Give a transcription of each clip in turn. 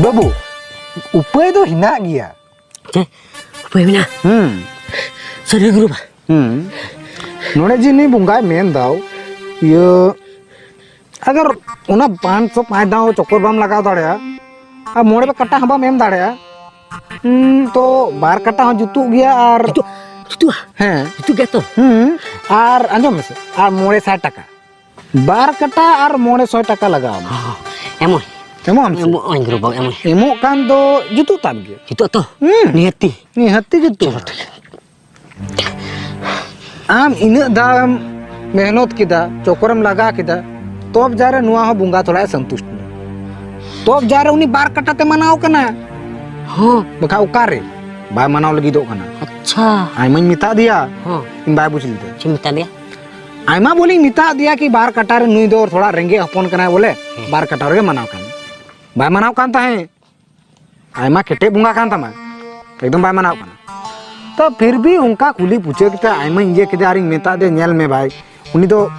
बाबू उपाय तो हिना गया चे उपाय में ना सर गुरु बा नोड़े जी नहीं बुंगाय मेन दाव ये अगर उना 505 दाव चक्कर बम लगाव दाड़या अब मोड़े पे कट्टा हबा मेम दाड़या तो बार कट्टा हो जुतु गया और जुतु हैं जुतु गया तो और अंजम से और मोड़े 60 टका बार कट्टा और मोड़े 100 टका लगाव एमो एमो एमो गुरु बा एमो एमो कान दो जुतु ताब गया जुतु तो निहत्ती जुतु आम इन दाम मेहनत किदा चोकरम लगा किदा तब जारे नुआ हो बुंगा थोड़ा संतुष्ट तब जारे उनी बार कट्टा ते मनाव कना हां बखा उकारे बाय मनाव लगी दो कना अच्छा आइमा मिता दिया हां इन बाय बुझलते चिंता दिया आइमा बोली मिता दिया कि बार कट्टा रे नुई दो थोड़ा रेंगे हपन कना बोले बार कट्टा रे मनाव कना बाय मनाव कान ताहे आइमा केटे बुंगा कान तमा एकदम बाय मनाव कना तो फिर भी उनका कुली पूछे कि आइमा ये के आरिंग मेता दे नेल में भाई उनी तो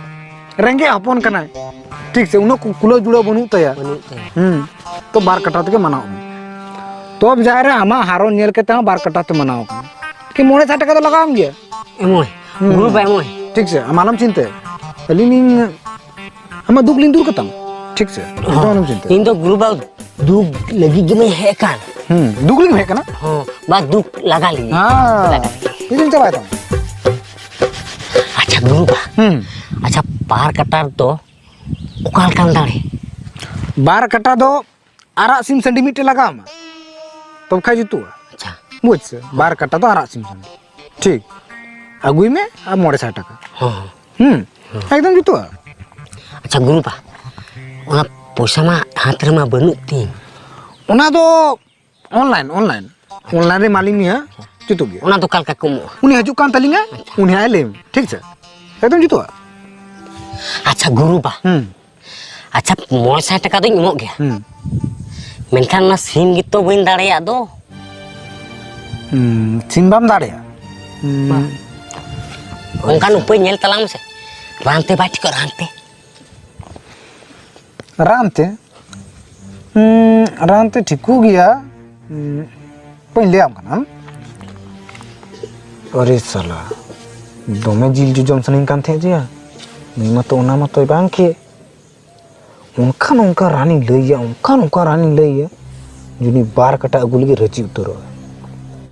रेंगे हपन कना ठीक से उनो कुलो जुड़ो बनू तया तो बार कटा के मनाओ तो अब जा रहे आमा हारो नेल के ता बार कटा ते मनाओ कि मोड़े 60 टका तो लगाम गया एमो गुरु बा एमो ठीक से मालूम चिंते अलिनिंग हम दुख लिन दूर कतम ठीक से तो मालूम चिंते इन तो गुरु बा दुख लगी गे है कान दुख लिन है कना हां बा दुख लगा ली हां ये चिंता बात अच्छा गुरु बा अच्छा बार कटार तो उकाल काम दाड़े बार कटा दो आरा सिम सेंटीमीटर लगाम तब खाई जुतु अच्छा बुझ से बार कटा तो आरा सिम ठीक अगुई में अब मोड़े 60 टका हां एकदम जुतु अच्छा गुरु बा ओना पैसा मा हाथ रे मा बनु ती ओना दो ऑनलाइन रे मालिक नहीं है जुतु गया ओना तो काल का कुम उन्हें हजू कान तलिंगा उन्हें आए लेम ठीक से एकदम जुतु अच्छा गुरु बा अच्छा 60 टका तो इमो गया मेनखान ना सिम गितो बइन दाड़या दो सिम्बाम दाड़या ओंकान उपाय नेल तलाम से रानते बाटी को रानते ठीकू गया पहले आम कना अरे साला दोमे जिल जो जमसनिंग कान थे जिया नहीं मत ओना मत बांग के उनका रानी लइया जुनी बार कटा अगुल के रची उतरो